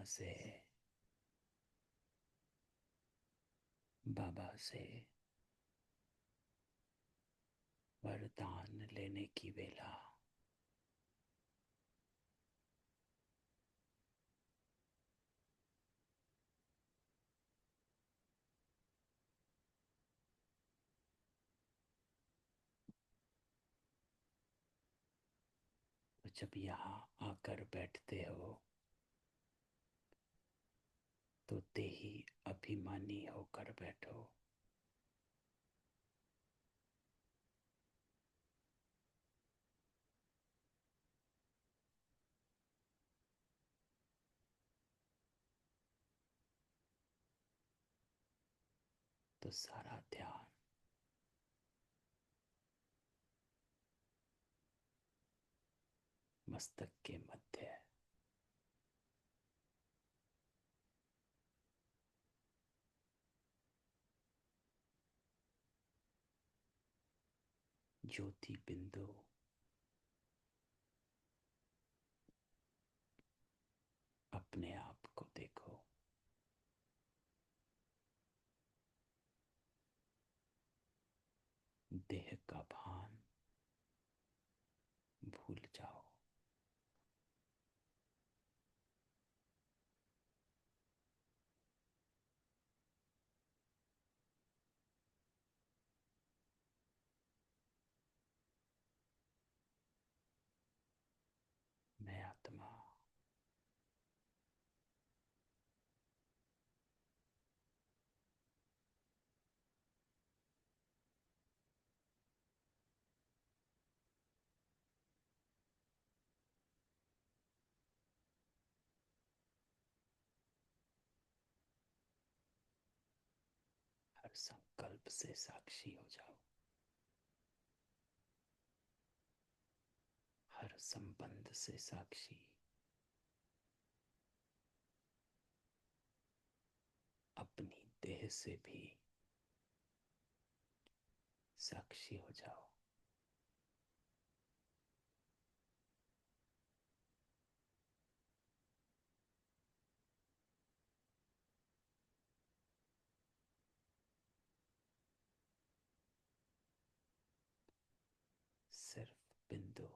से बाबा से वरदान लेने की वेला। तो जब यहाँ आकर बैठते हो तो देही अभिमानी होकर बैठो। तो सारा ध्यान मस्तक के मध्य ज्योति बिंदु अपने आप को देखो। देह का भान भूल जाओ। मैं आत्मा हर संकल्प से साक्षी हो जाओ। हर संबंध से साक्षी। अपनी देह से भी साक्षी हो जाओ। सिर्फ बिंदु।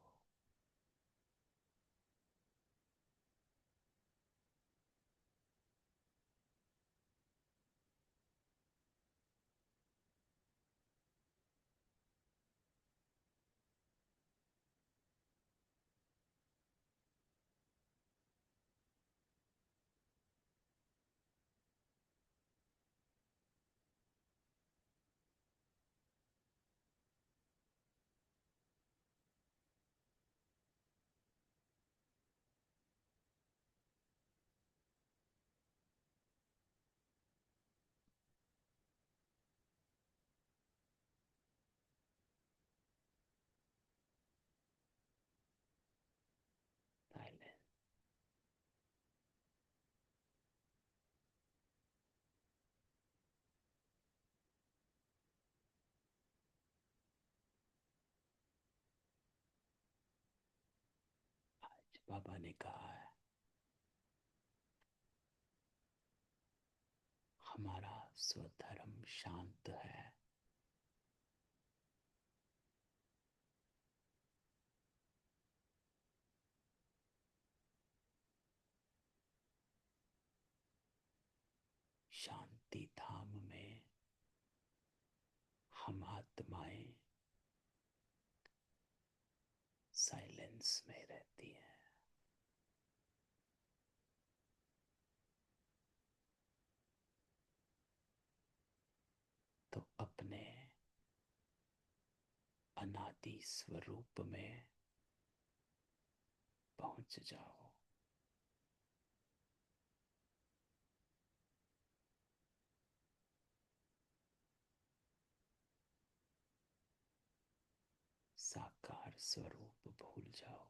साइलेंस। आज बाबा ने कहा है हमारा स्वधर्म शांत है। शांति धाम में हम आत्माएं साइलेंस में रहती हैं। तो अपने अनादि स्वरूप में पहुंच जाओ। साकार स्वरूप भूल जाओ।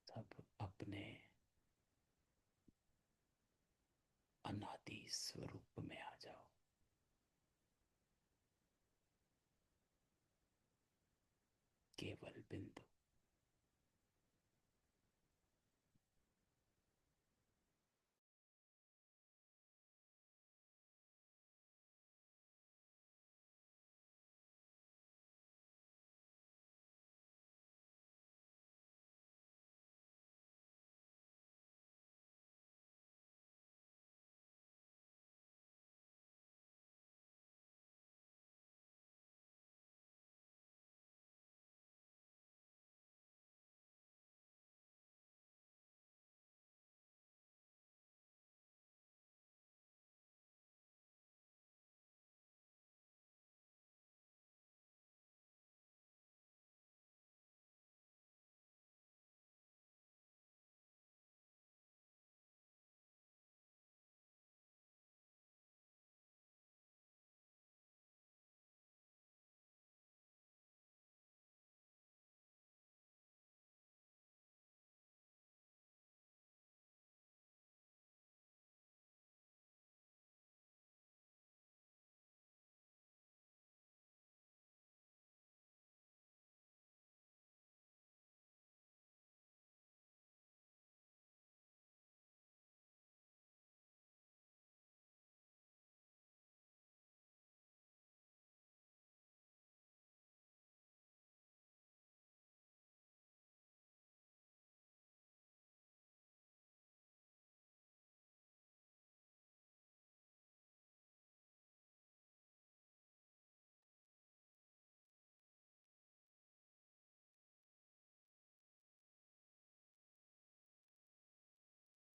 सब अपने अनादि स्वरूप में आ जाओ। केवल बिंदु।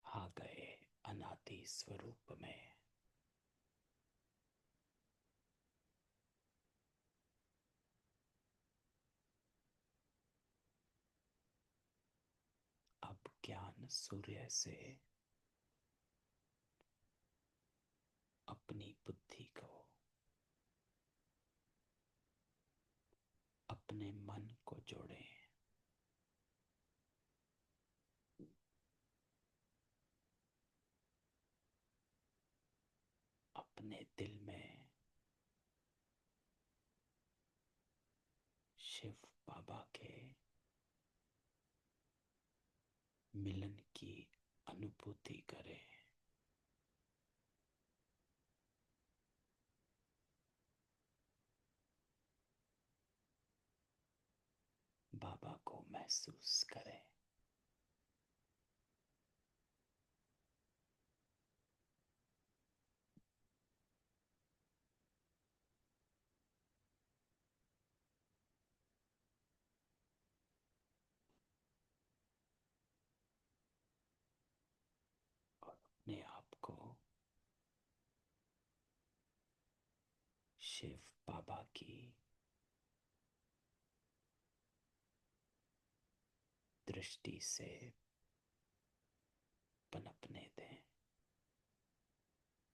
आ गए अनादि स्वरूप में। अब ज्ञान सूर्य से अपनी बुद्धि को, अपने मन को जोड़े। अपने दिल में शिव बाबा के मिलन की अनुभूति करें। बाबा को महसूस करें। और अपने आप को शिव बाबा की दृष्टि से पनपने दें,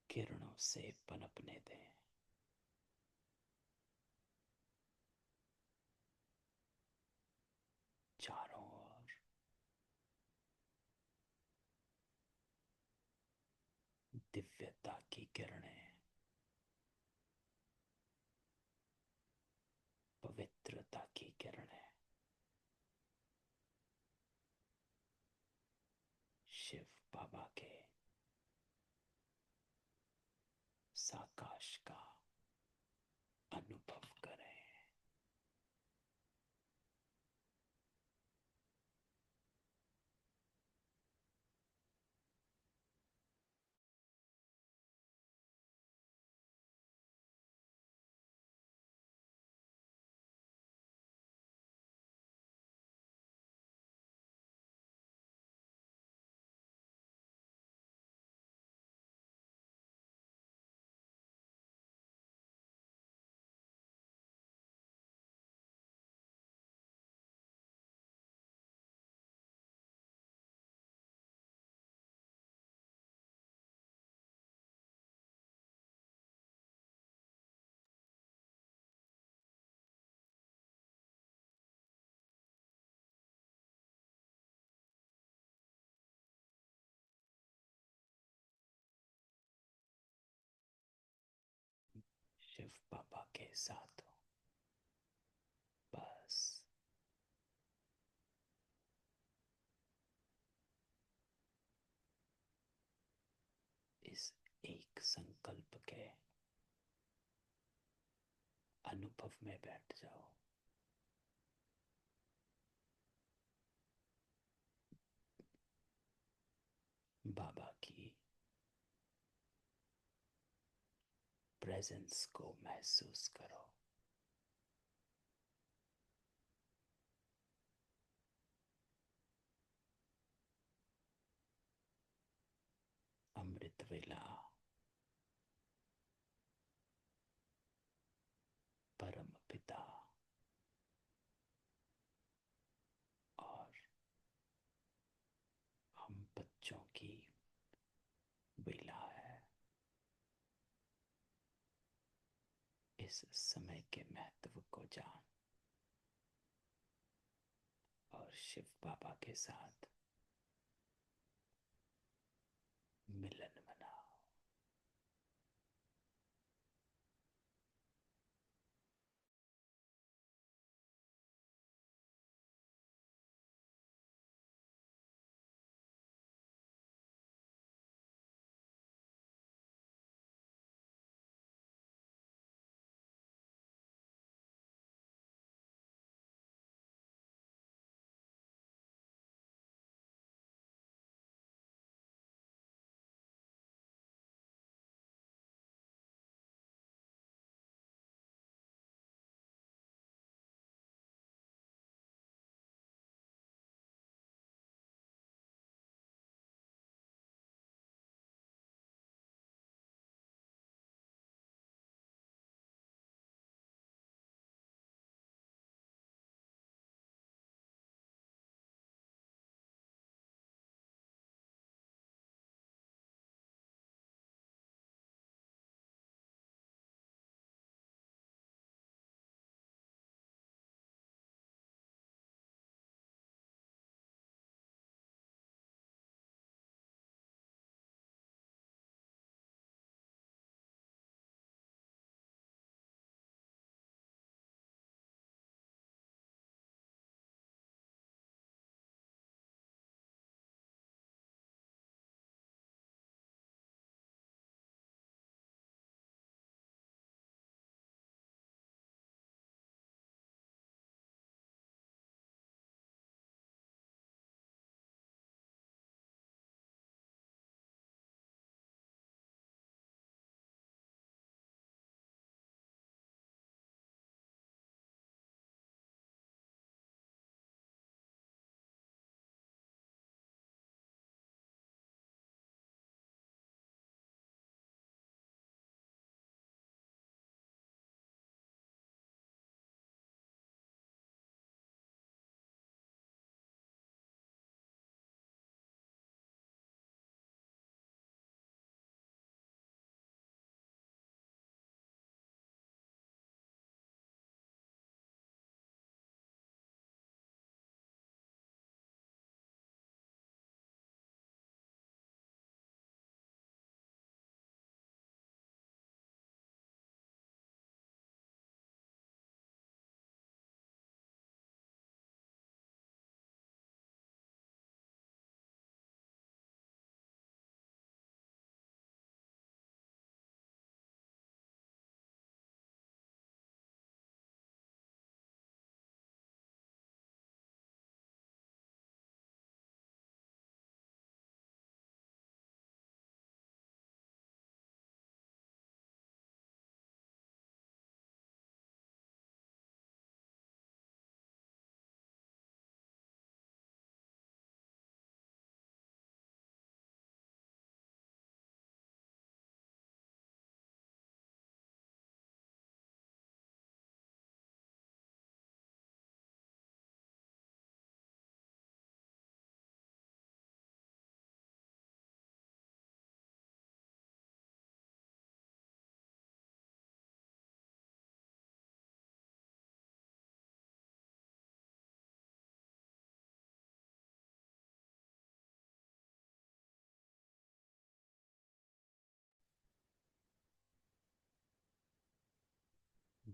किरणों से पनपने दें। चारों ओर दिव्यता की किरणें, पवित्रता की किरणें शिव बाबा के साकाश का अनुभव करें। शिव बाबा के साथ हो। बस इस एक संकल्प के अनुभव में बैठ जाओ। बाबा की प्रेजेंस को महसूस करो। अमृत वेला परम पिता और हम बच्चों की वेला है। इस समय के महत्व को जान और शिव बाबा के साथ मिलन मनाओ।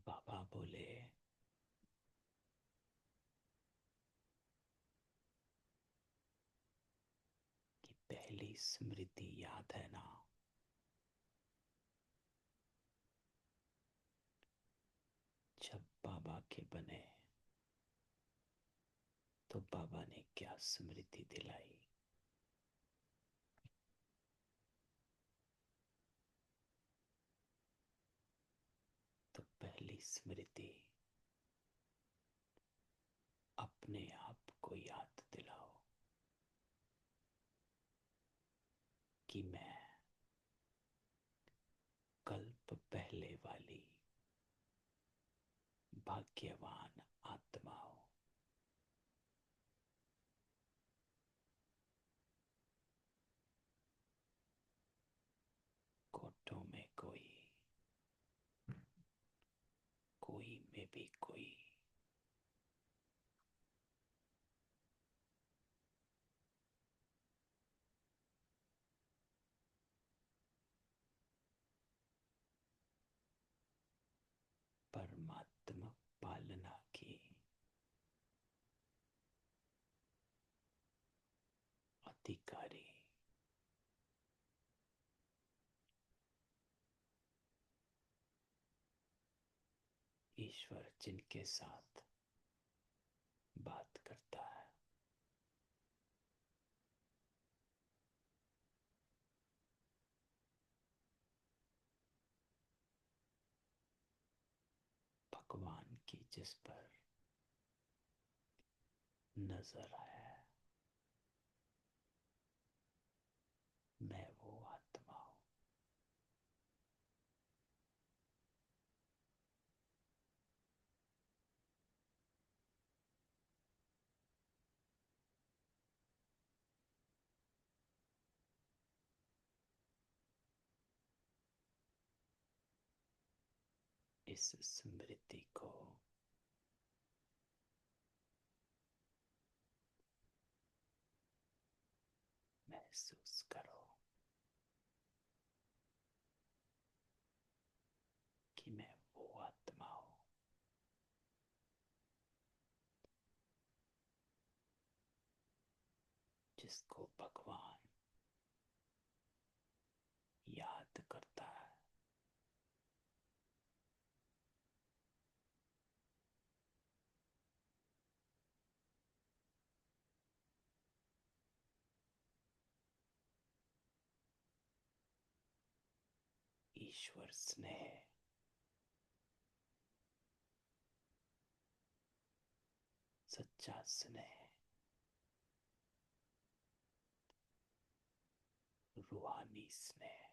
बाबा बोले, कि पहली स्मृति याद है ना, जब बाबा के बने तो बाबा ने क्या स्मृति दिलाई। तो पहली स्मृति, अपने आप को याद दिलाओ कि मैं कल्प पहले वाली भाग्यवान आत्मा हूं। कोठों में कोई, कोई में भी कोई, परमात्मा पालना की अधिकारी, ईश्वर जिनके साथ बात करता है, भगवान की जिस पर नजर है, मैं वो आत्मा हूं। इस स्मृति को महसूस करो कि मैं वो आत्मा हूं जिसको भगवान याद करता है। ईश्वर स्नेह, सच्चा स्नेह, रूहानी स्नेह,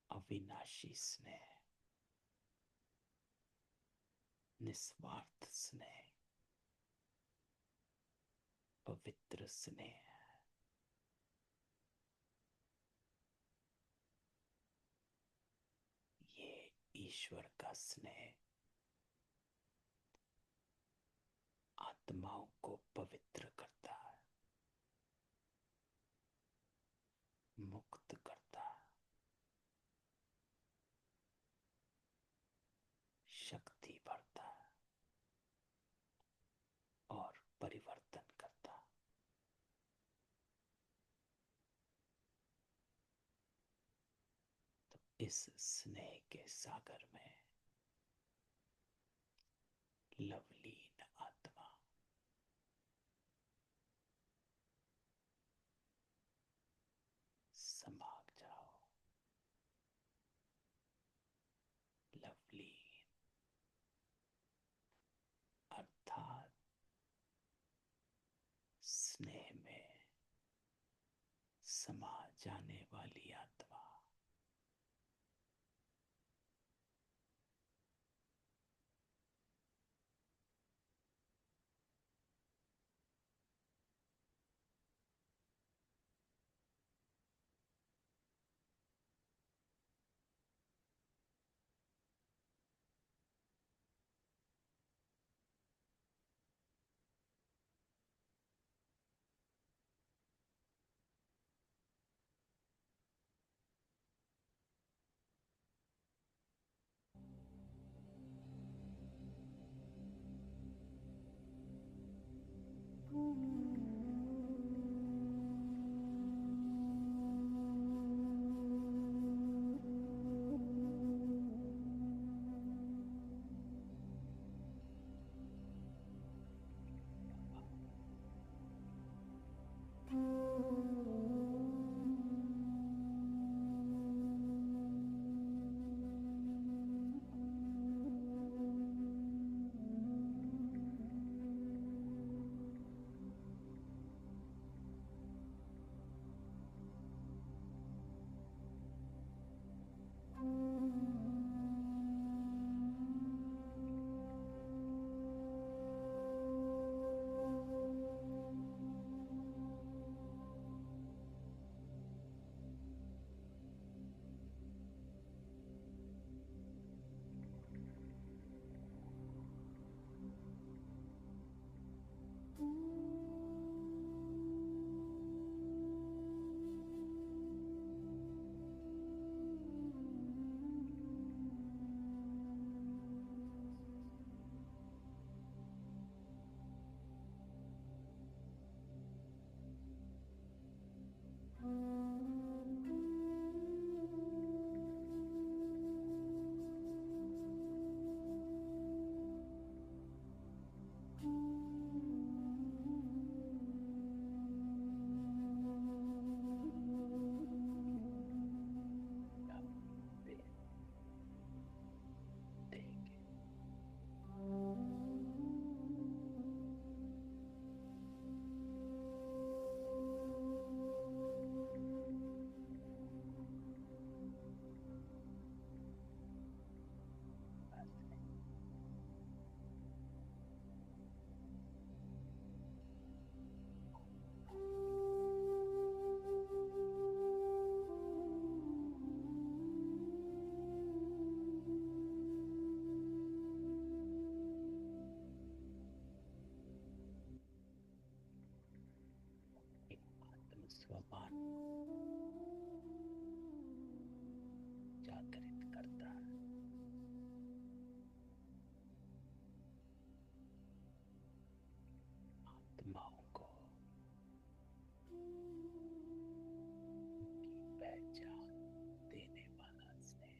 अविनाशी स्नेह, निस्वार्थ स्नेह, पवित्र स्नेह, ये ईश्वर का स्नेह आत्माओं को पवित्र करता है, मुक्त करता है, शक्ति भरता है और परिवर्तन करता है। तो इस स्नेह के सागर में लवलीन आत्मा समा जाओ। लवलीन अर्थात स्नेह में समा जाने वाली आत्मा। भगवान जागृत करता है। आत्माओं को पहचान देने वाला स्नेह।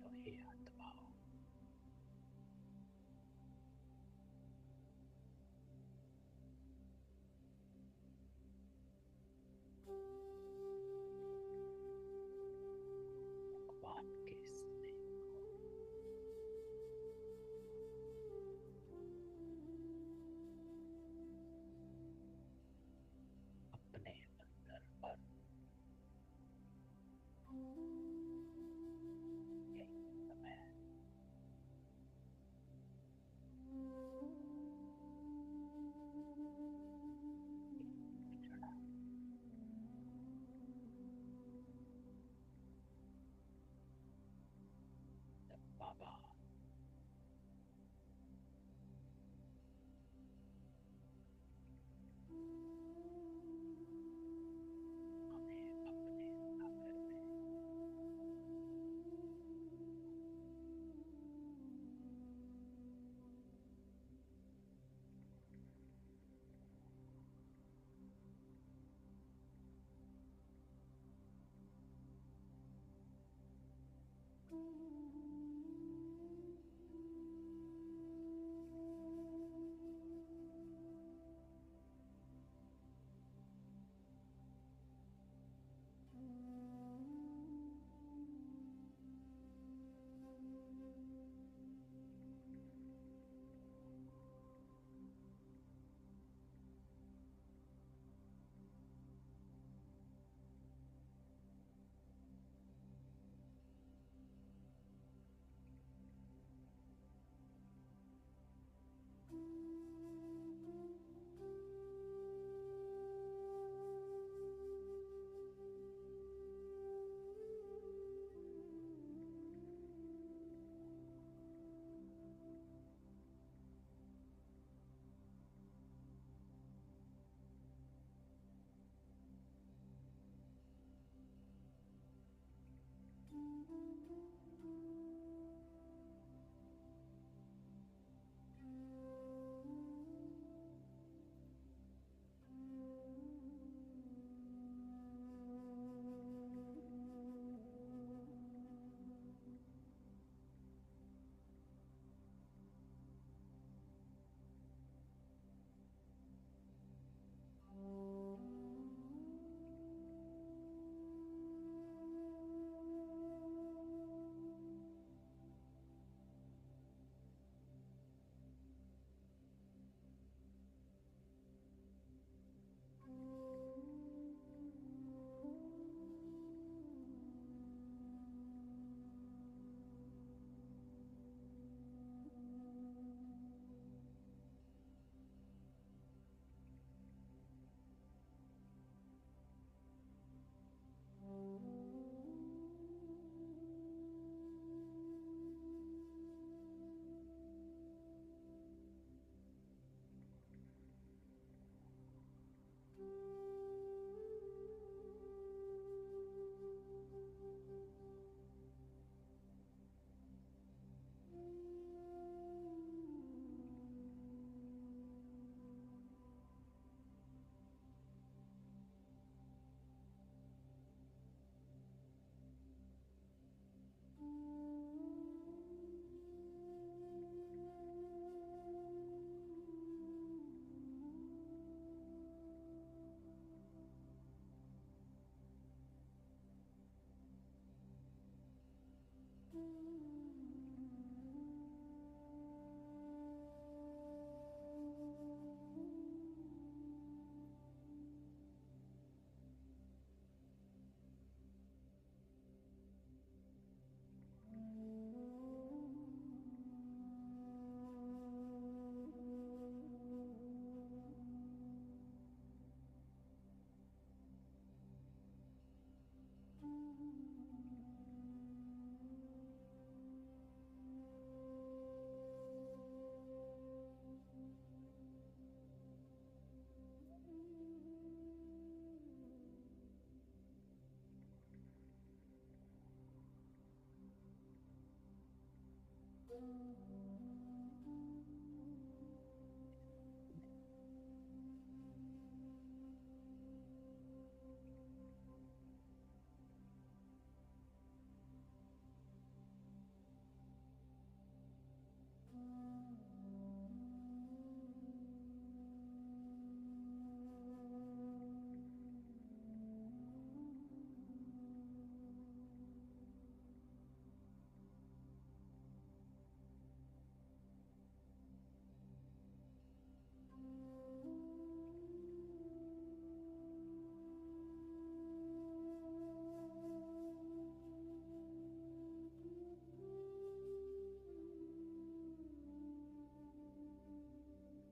तो हे आत्माओं, भगवान के स्नेह को अपने अंदर भर। यही समय है। यही क्षण है।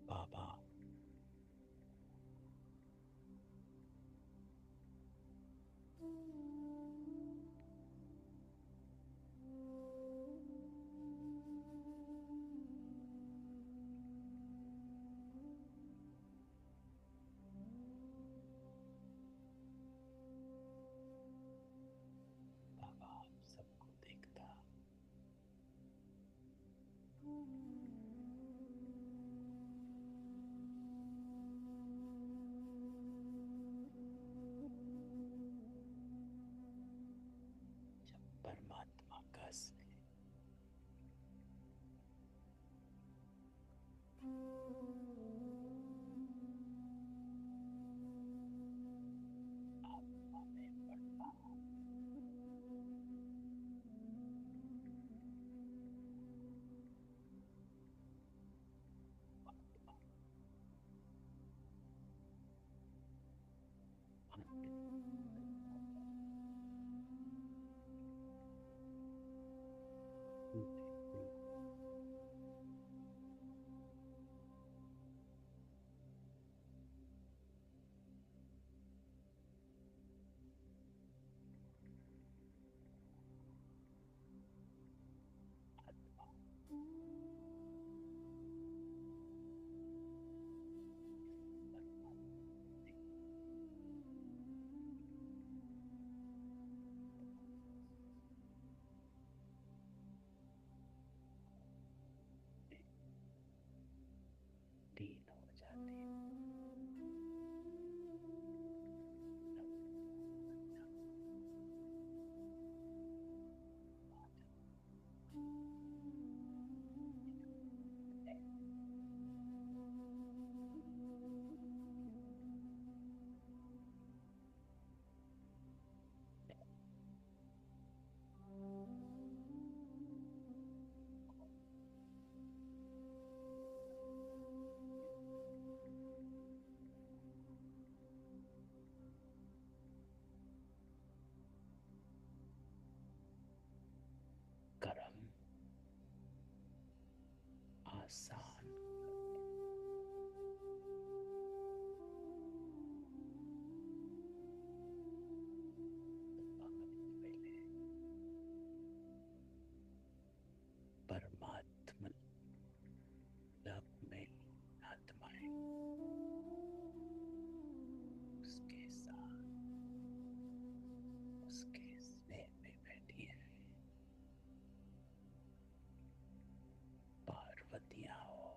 बाबा, बाबा आप सबको देखता, जब परमात्मा का स्नेह आत्मा में बढ़ता, आत्मा आंतरिक पूरे दिल आत्मा परमात्मा में लीन हो जाती है। कर्म आसान पहले परमात्मा लव में आत्माएं उसके साथ उसके स्नेह में बैठी है। पार्वतियां हो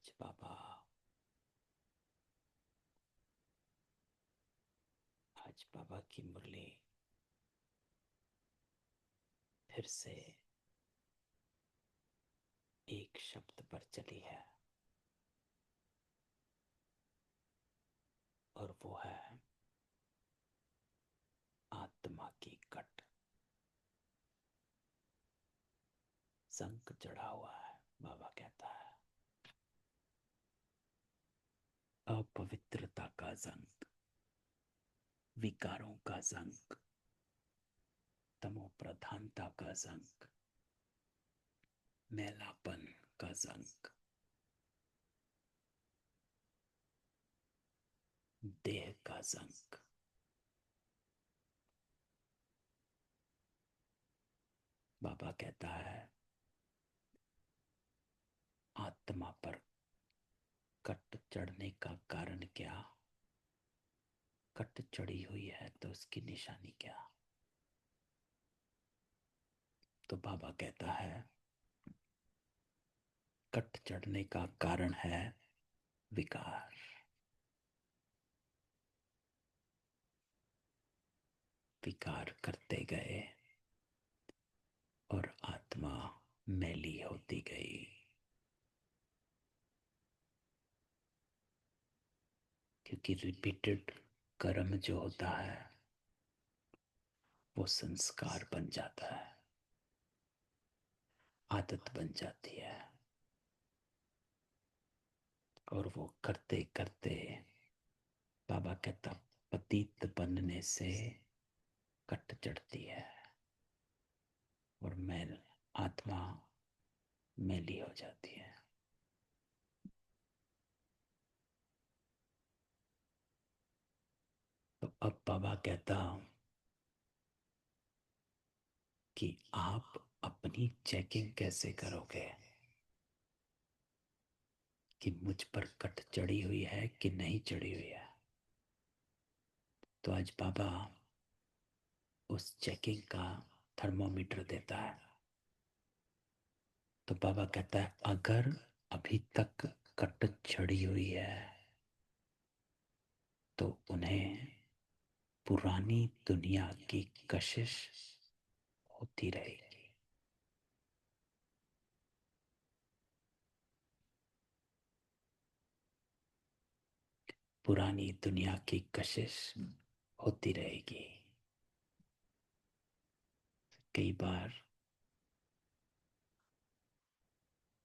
आज बाबा आज बाबा की मुरली फिर से एक शब्द पर चली है, और वो है आत्मा की कट। संक चढ़ा हुआ है। बाबा कहता है अपवित्रता का जंक, विकारों का जंक, तमो प्रधानता का जंक, मैलापन का जंक, देह का जंक। बाबा कहता है आत्मा पर कट चढ़ने का कारण क्या, कट चढ़ी हुई है तो उसकी निशानी क्या। तो बाबा कहता है कट चढ़ने का कारण है विकार। विकार करते गए और आत्मा मैली होती गई, क्योंकि रिपीटेड कर्म जो होता है वो संस्कार बन जाता है, आदत बन जाती है, और वो करते करते बाबा कहता पतित बनने से कट चढ़ती है और मैल आत्मा मैली हो जाती है। तो अब बाबा कहता कि आप अपनी चेकिंग कैसे करोगे कि मुझ पर कट चढ़ी हुई है कि नहीं चढ़ी हुई है। तो आज बाबा उस चेकिंग का थर्मोमीटर देता है। तो बाबा कहता है अगर अभी तक कट चढ़ी हुई है तो उन्हें पुरानी दुनिया की कशिश होती रहेगी। पुरानी दुनिया की कशिश होती रहेगी। कई बार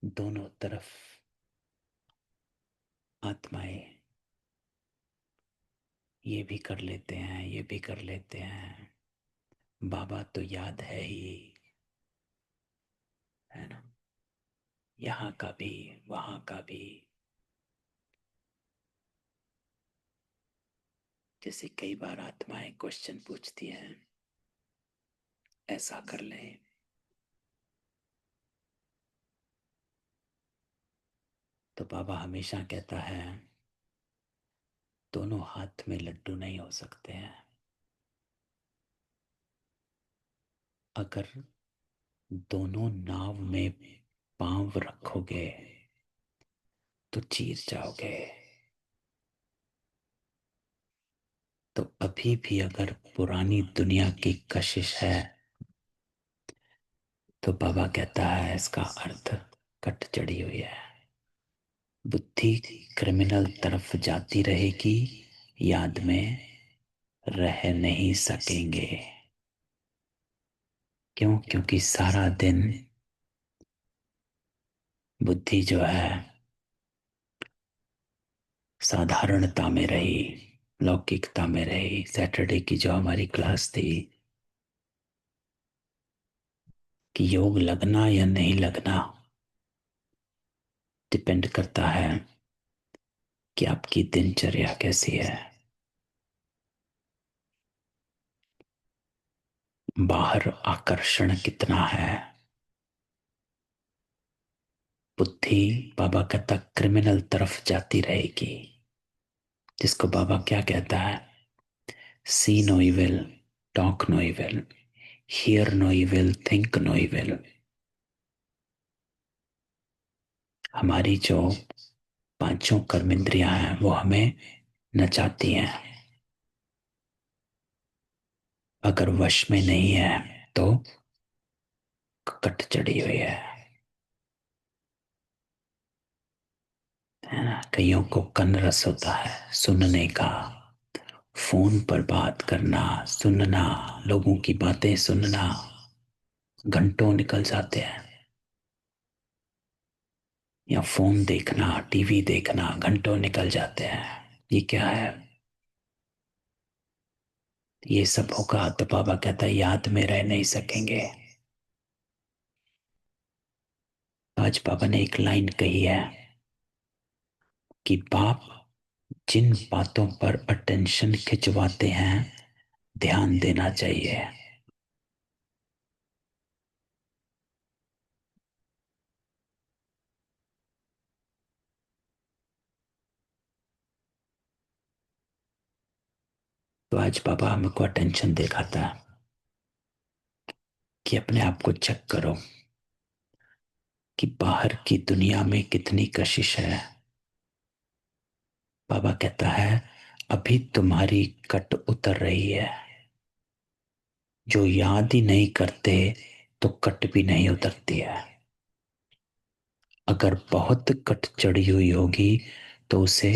दोनों तरफ आत्माएं ये भी कर लेते हैं, ये भी कर लेते हैं, बाबा तो याद है ही, है ना, यहाँ का भी वहां का भी। जैसे कई बार आत्माएं क्वेश्चन पूछती हैं ऐसा कर लें, तो बाबा हमेशा कहता है दोनों हाथ में लड्डू नहीं हो सकते हैं। अगर दोनों नाव में पांव रखोगे तो चीर जाओगे। तो अभी भी अगर पुरानी दुनिया की कशिश है तो बाबा कहता है इसका अर्थ कट चढ़ी हुई है। बुद्धि क्रिमिनल तरफ जाती रहेगी, याद में रह नहीं सकेंगे। क्यों? क्योंकि सारा दिन बुद्धि जो है साधारणता में रही, लौकिकता में रही। सैटरडे की जो हमारी क्लास थी कि योग लगना या नहीं लगना डिपेंड करता है कि आपकी दिनचर्या कैसी है, बाहर आकर्षण कितना है। बुद्धि बाबा कहता क्रिमिनल तरफ जाती रहेगी, जिसको बाबा क्या कहता है, see no evil, talk no evil, hear no evil, think no evil. हमारी जो पांचों कर्मेंद्रियां हैं वो हमें नचाती हैं। अगर वश में नहीं है तो कट चढ़ी हुई है ना। कईयों को कन रस होता है सुनने का, फोन पर बात करना, सुनना, लोगों की बातें सुनना, घंटों निकल जाते हैं। या फोन देखना, टीवी देखना, घंटों निकल जाते हैं। ये क्या है? ये सब होगा तो बाबा कहता है याद में रह नहीं सकेंगे। आज बाबा ने एक लाइन कही है कि बाप जिन बातों पर अटेंशन खिंचवाते हैं ध्यान देना चाहिए। तो आज बाबा हमको अटेंशन दिखाता है कि अपने आप को चेक करो कि बाहर की दुनिया में कितनी कशिश है। बाबा कहता है अभी तुम्हारी कट उतर रही है। जो याद ही नहीं करते तो कट भी नहीं उतरती है। अगर बहुत कट चढ़ी हुई होगी तो उसे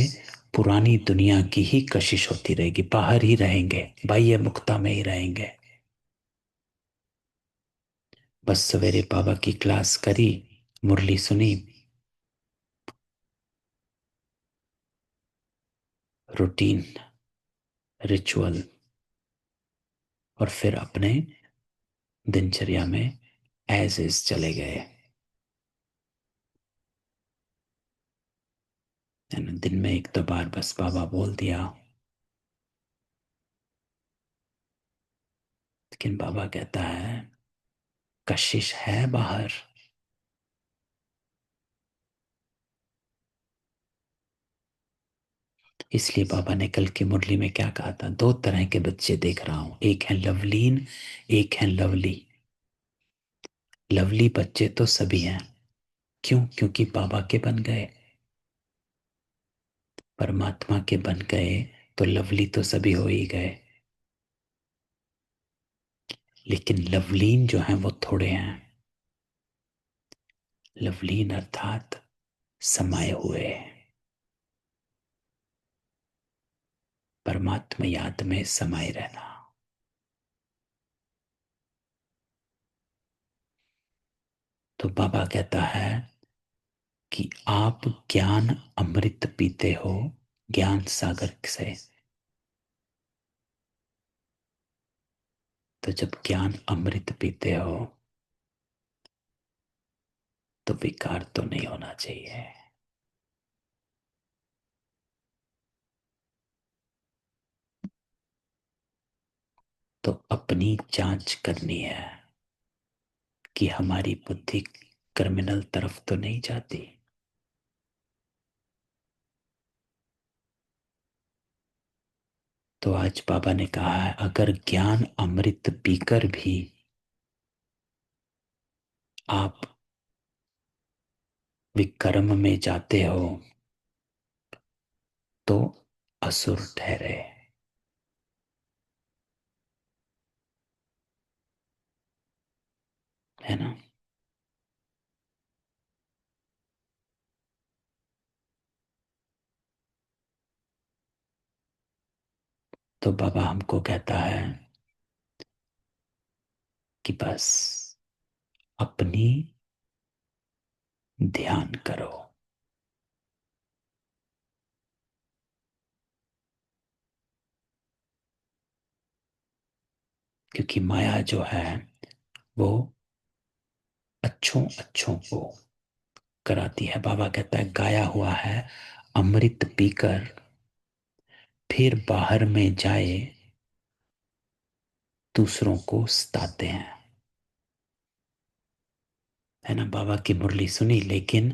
पुरानी दुनिया की ही कशिश होती रहेगी, बाहर ही रहेंगे, बाह्य मुक्ता में ही रहेंगे। बस सवेरे बाबा की क्लास करी, मुरली सुनी, रूटीन, रिचुअल, और फिर अपने दिनचर्या में एज इज चले गए। है ना? दिन में एक दो बार बस बाबा बोल दिया, लेकिन बाबा कहता है कशिश है बाहर। इसलिए बाबा ने कल की मुरली में क्या कहा था, दो तरह के बच्चे देख रहा हूं, एक है लवलीन, एक है लवली। लवली बच्चे तो सभी हैं। क्यों? क्योंकि बाबा के बन गए, परमात्मा के बन गए, तो लवली तो सभी हो ही गए। लेकिन लवलीन जो हैं वो थोड़े हैं। लवलीन अर्थात समाये हुए, परमात्मा याद में समाये रहना। तो बाबा कहता है कि आप ज्ञान अमृत पीते हो ज्ञान सागर से। तो जब ज्ञान अमृत पीते हो तो विकार तो नहीं होना चाहिए। तो अपनी जांच करनी है कि हमारी बुद्धि क्रिमिनल तरफ तो नहीं जाती। तो आज बाबा ने कहा है अगर ज्ञान अमृत पीकर भी आप विकर्म में जाते हो तो असुर ठहरे। है ना? तो बाबा हमको कहता है कि बस अपनी ध्यान करो। क्योंकि माया जो है वो अच्छों अच्छों को कराती है। बाबा कहता है गाया हुआ है अमृत पीकर फिर बाहर में जाए दूसरों को सताते हैं। है ना? बाबा की मुरली सुनी, लेकिन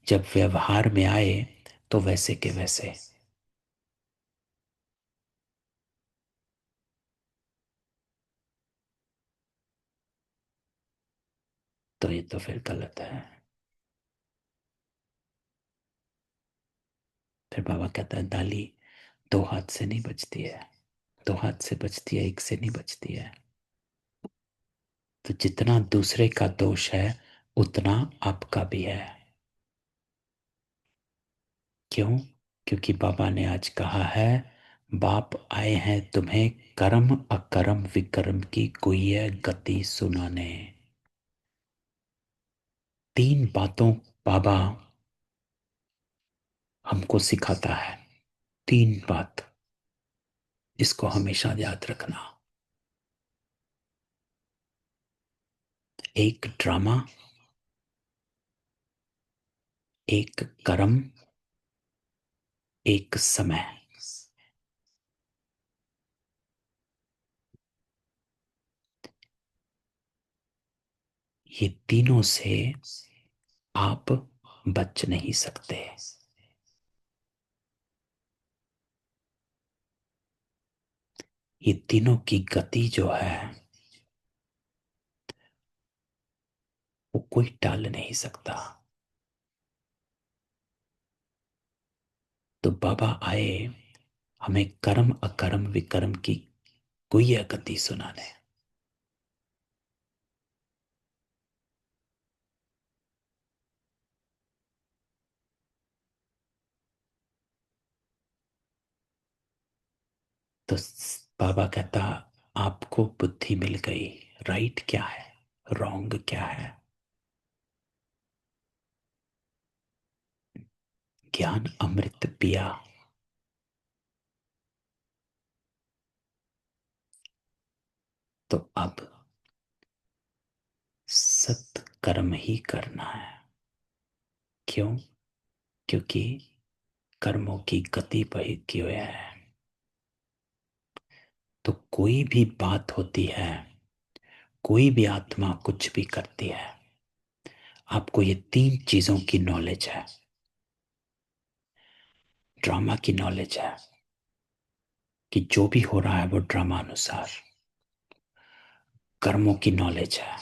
जब व्यवहार में आए तो वैसे के वैसे। तो ये तो फिर गलत है। फिर बाबा कहता है दाली दो हाथ से नहीं बचती है, दो हाथ से बचती है, एक से नहीं बचती है। तो जितना दूसरे का दोष है उतना आपका भी है। क्यों? क्योंकि बाबा ने आज कहा है, बाप आए हैं तुम्हें कर्म अकर्म विकर्म की गुह्य गति सुनाने। तीन बातों बाबा हमको सिखाता है, तीन बात, इसको हमेशा याद रखना। एक ड्रामा, एक कर्म, एक समय। ये तीनों से आप बच नहीं सकते। ये तीनों की गति जो है वो कोई टाल नहीं सकता। तो बाबा आए हमें कर्म अकर्म विकर्म की कोई गति सुनाने। तो बाबा कहता, आपको बुद्धि मिल गई, राइट क्या है, रॉन्ग क्या है। ज्ञान अमृत पिया, तो अब सत्कर्म ही करना है। क्यों? क्योंकि कर्मों की गति बही की हुई है। तो कोई भी बात होती है, कोई भी आत्मा कुछ भी करती है, आपको ये तीन चीजों की नॉलेज है। ड्रामा की नॉलेज है कि जो भी हो रहा है वो ड्रामा अनुसार। कर्मों की नॉलेज है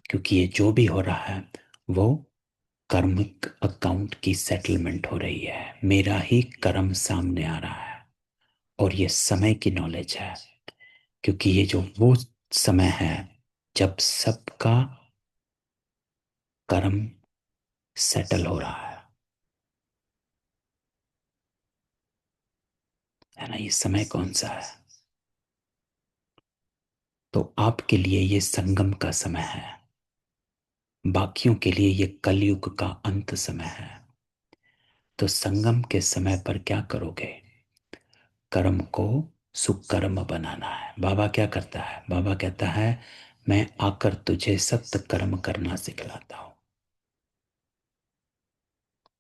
क्योंकि ये जो भी हो रहा है वो कर्मिक अकाउंट की सेटलमेंट हो रही है, मेरा ही कर्म सामने आ रहा है। और ये समय की नॉलेज है क्योंकि ये जो वो समय है जब सबका कर्म सेटल हो रहा है ना। ये समय कौन सा है? तो आपके लिए ये संगम का समय है, बाकियों के लिए ये कलयुग का अंत समय है। तो संगम के समय पर क्या करोगे? कर्म को सुकर्म बनाना है। बाबा क्या करता है? बाबा कहता है, मैं आकर तुझे सत्य कर्म करना सिखलाता हूं।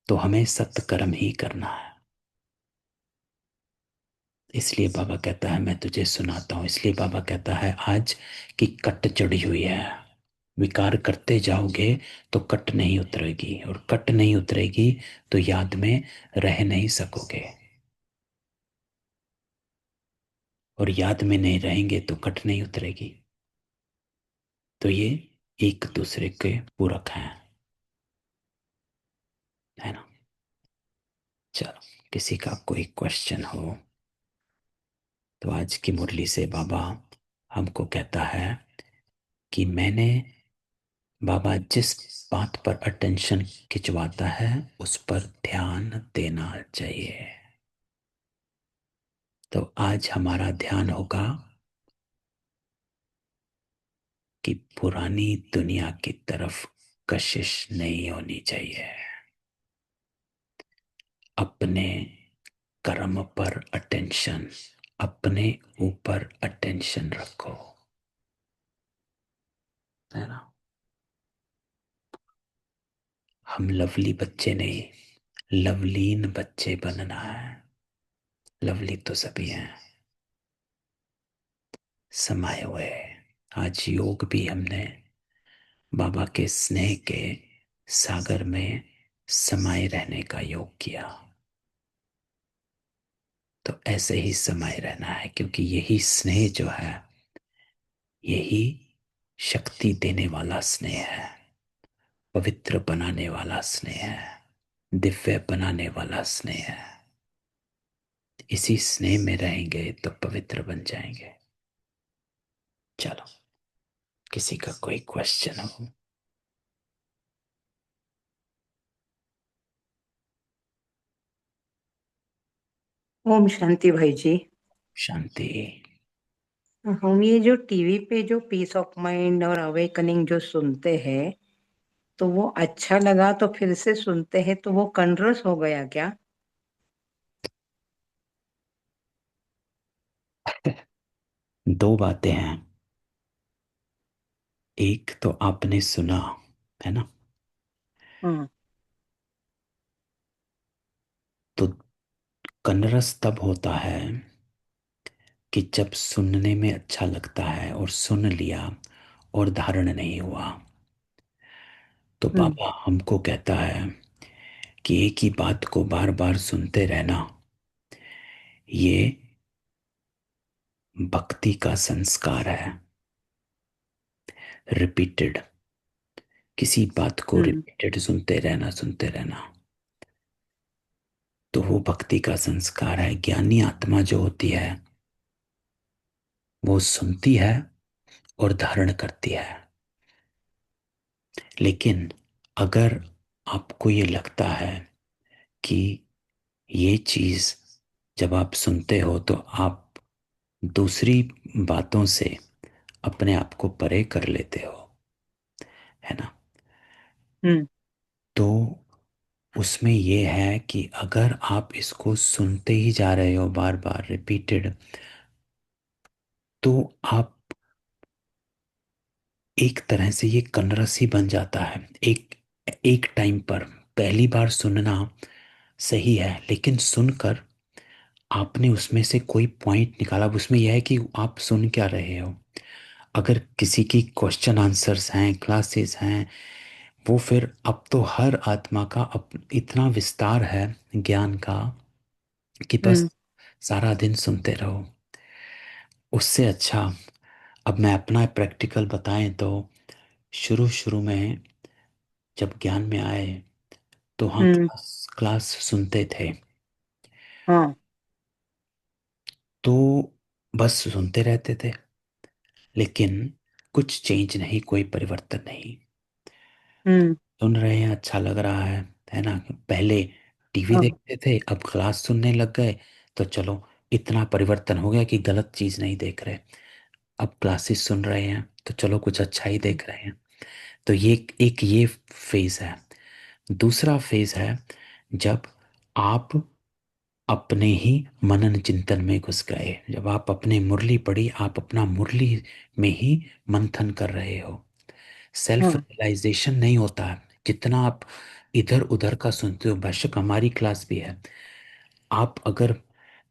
तो हमें सत्य कर्म ही करना है। इसलिए बाबा कहता है मैं तुझे सुनाता हूं। इसलिए बाबा कहता है आज की कट चढ़ी हुई है, विकार करते जाओगे तो कट नहीं उतरेगी, और कट नहीं उतरेगी तो याद में रह नहीं सकोगे, और याद में नहीं रहेंगे तो कट नहीं उतरेगी। तो ये एक दूसरे के पूरक हैं, है ना। चलो, किसी का कोई क्वेश्चन हो तो आज की मुरली से बाबा हमको कहता है कि मैंने, बाबा जिस बात पर अटेंशन खिंचवाता है उस पर ध्यान देना चाहिए। तो आज हमारा ध्यान होगा कि पुरानी दुनिया की तरफ कशिश नहीं होनी चाहिए। अपने कर्म पर अटेंशन, अपने ऊपर अटेंशन रखो, है ना। हम लवली बच्चे नहीं, लवलीन बच्चे बनना है। लवली तो सभी हैं, समाये हुए। आज योग भी हमने बाबा के स्नेह के सागर में समाये रहने का योग किया। तो ऐसे ही समाये रहना है क्योंकि यही स्नेह जो है, यही शक्ति देने वाला स्नेह है, पवित्र बनाने वाला स्नेह है। दिव्य बनाने वाला स्नेह है। इसी स्नेह में रहेंगे तो पवित्र बन जाएंगे। चलो, किसी का कोई क्वेश्चन हो? ओम शांति भाई जी। शांति। हम ये जो टीवी पे जो पीस ऑफ माइंड और अवेकनिंग जो सुनते हैं, तो वो अच्छा लगा तो फिर से सुनते हैं, तो वो कंट्रोस हो गया क्या? दो बातें हैं। एक तो आपने सुना, है ना? हाँ। तो कनरस तब होता है कि जब सुनने में अच्छा लगता है और सुन लिया और धारण नहीं हुआ। तो हम्म। बाबा हमको कहता है कि एक ही बात को बार बार सुनते रहना, ये भक्ति का संस्कार है। रिपीटेड, किसी बात को हम्म। रिपीटेड सुनते रहना, तो वो भक्ति का संस्कार है। ज्ञानी आत्मा जो होती है, वो सुनती है और धारण करती है। लेकिन अगर आपको ये लगता है कि ये चीज जब आप सुनते हो तो आप दूसरी बातों से अपने आप को परे कर लेते हो, है ना? हम्म। तो उसमें यह है कि अगर आप इसको सुनते ही जा रहे हो बार बार रिपीटेड, तो आप एक तरह से ये कनरस ही बन जाता है। एक एक टाइम पर पहली बार सुनना सही है, लेकिन सुनकर आपने उसमें से कोई पॉइंट निकाला। अब उसमें यह है कि आप सुन क्या रहे हो। अगर किसी की क्वेश्चन आंसर्स हैं, क्लासेस हैं, वो फिर अब तो हर आत्मा का इतना विस्तार है ज्ञान का कि बस हम्म। सारा दिन सुनते रहो। उससे अच्छा, अब मैं अपना प्रैक्टिकल बताएं तो शुरू शुरू में जब ज्ञान में आए तो हाँ, हम्म। क्लास क्लास सुनते थे। हाँ। तो बस सुनते रहते थे, लेकिन कुछ चेंज नहीं, कोई परिवर्तन नहीं। हम्म। सुन रहे हैं, अच्छा लग रहा है ना? पहले टीवी हाँ। देखते थे, अब क्लास सुनने लग गए, तो चलो इतना परिवर्तन हो गया कि गलत चीज नहीं देख रहे। अब क्लासेस सुन रहे हैं तो चलो कुछ अच्छा ही देख रहे हैं। तो ये एक ये फेज है। दूसरा फेज है जब आप अपने ही मनन चिंतन में घुस गए, जब आप अपने मुरली पढ़ी, आप अपना मुरली में ही मंथन कर रहे हो। सेल्फ हाँ। रियलाइजेशन नहीं होता है। जितना आप इधर उधर का सुनते हो, बेशक हमारी क्लास भी है, आप अगर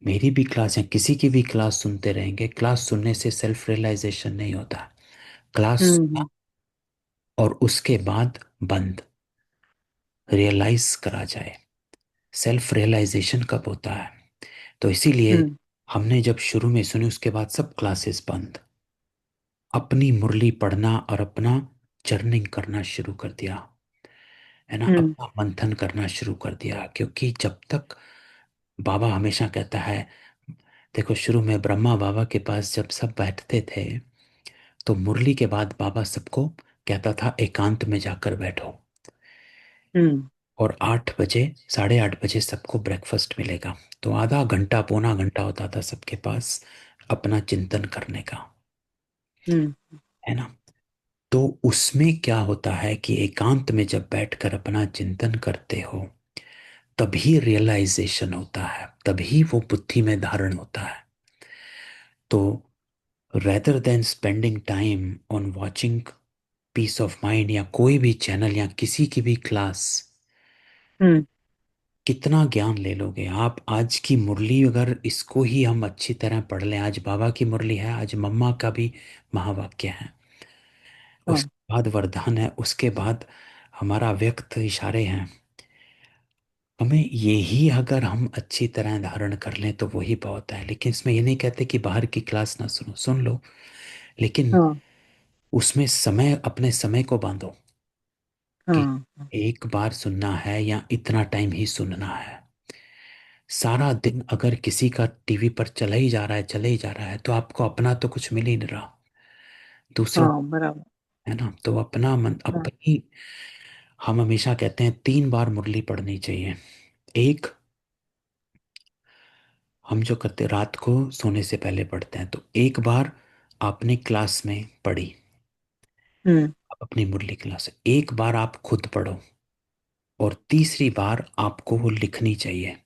मेरी भी क्लास है, किसी की भी क्लास सुनते रहेंगे, क्लास सुनने से सेल्फ रियलाइजेशन नहीं होता। क्लास सुना हम्म। और उसके बाद बंद, रियलाइज करा जाए। सेल्फ रियलाइजेशन कब होता है? तो इसीलिए हम्म। हमने जब शुरू में सुनी उसके बाद सब क्लासेस बंद, अपनी मुरली पढ़ना और अपना जर्निंग करना शुरू कर दिया, है ना? हम्म। अपना मंथन करना शुरू कर दिया। क्योंकि जब तक बाबा हमेशा कहता है, देखो शुरू में ब्रह्मा बाबा के पास जब सब बैठते थे, तो मुरली के बाद बाबा सबको कहता था एकांत में जाकर बैठो। हम्म। और 8 बजे, 8:30 बजे सबको ब्रेकफास्ट मिलेगा। तो आधा घंटा पौना घंटा होता था सबके पास अपना चिंतन करने का, हम्म। है ना? तो उसमें क्या होता है कि एकांत में जब बैठकर अपना चिंतन करते हो, तभी रियलाइजेशन होता है, तभी वो बुद्धि में धारण होता है। तो rather than spending time on watching piece of mind या कोई भी चैनल या किसी की भी क्लास, हम्म। कितना ज्ञान ले लोगे आप? आज की मुरली अगर इसको ही हम अच्छी तरह पढ़ लें, आज बाबा की मुरली है, आज मम्मा का भी महावाक्य है, हाँ। उसके बाद वरदान है, उसके बाद हमारा व्यक्त इशारे हैं। हमें यही अगर हम अच्छी तरह धारण कर लें तो वही बहुत है। लेकिन इसमें ये नहीं कहते कि बाहर की क्लास ना सुनो, सुन लो, लेकिन हाँ। उसमें समय, अपने समय को बांधो। कि हाँ हाँ एक बार सुनना है या इतना टाइम ही सुनना है। सारा दिन अगर किसी का टीवी पर चला ही जा रहा है, चला ही जा रहा है, तो आपको अपना तो कुछ मिल ही नहीं रहा, दूसरों, हाँ बराबर। है ना? तो अपना मन हाँ अपनी, हम हमेशा कहते हैं 3 बार मुरली पढ़नी चाहिए। एक, हम जो करते रात को सोने से पहले पढ़ते हैं, तो एक बार आपने क्लास में पढ़ी, हम्म आप अपनी मुरली क्लास, एक बार आप खुद पढ़ो, और तीसरी बार आपको वो लिखनी चाहिए,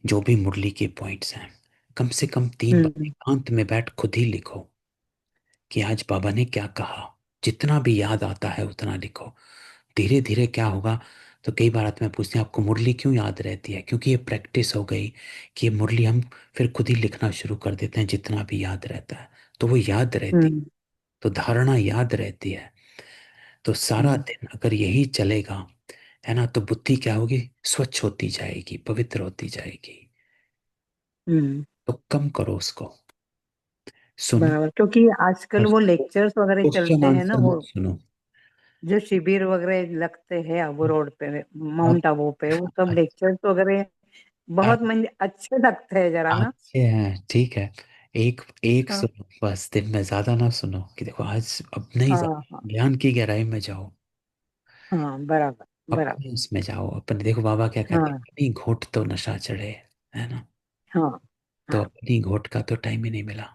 जो भी मुरली के पॉइंट्स हैं। कम से कम 3 बार हम्म एकांत में बैठ खुद ही लिखो कि आज बाबा ने क्या कहा। जितना भी याद आता है उतना लिखो। धीरे धीरे क्या होगा, तो कई बार आत्मा पूछते हैं आपको मुरली क्यों याद रहती है, क्योंकि ये प्रैक्टिस हो गई कि ये मुरली हम फिर खुद ही लिखना शुरू कर देते हैं, जितना भी याद रहता है तो वो याद रहती, हम्म तो धारणा याद रहती है। तो सारा हम्म दिन अगर यही चलेगा, है ना, तो बुद्धि क्या होगी, स्वच्छ होती जाएगी, पवित्र होती जाएगी। हम्म, तो कम करो उसको, सुनो, बराबर। क्योंकि आजकल और वो लेक्चर्स वगैरह क्वेश्चन चलते हैं ना, आंसर वो मत सुनो। जो शिविर वगैरह लगते हैं अब रोड पे, अब माउंट आबू पे, वो सब लेक्चर्स वगैरह बहुत आज अच्छे लगते हैं जरा आज ना। से है, ठीक है, एक एक हाँ सुनो बस, दिन में ज्यादा ना सुनो कि देखो आज अब नहीं जा, हाँ हाँ ज्ञान की गहराई में जाओ, हाँ बराबर बराबर। अपने उसमें जाओ अपने। देखो बाबा क्या कहते हैं, हाँ अपनी घोट तो नशा चढ़े, है ना? हाँ तो हाँ अपनी घोट का तो टाइम ही नहीं मिला,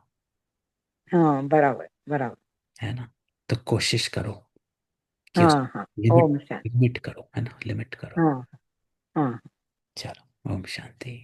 हाँ बराबर बराबर। है ना? तो कोशिश करो कि उस हाँ हाँ। लिमिट, ओम शांति। लिमिट करो, है ना, लिमिट करो। हाँ हाँ। चलो, ओम शांति।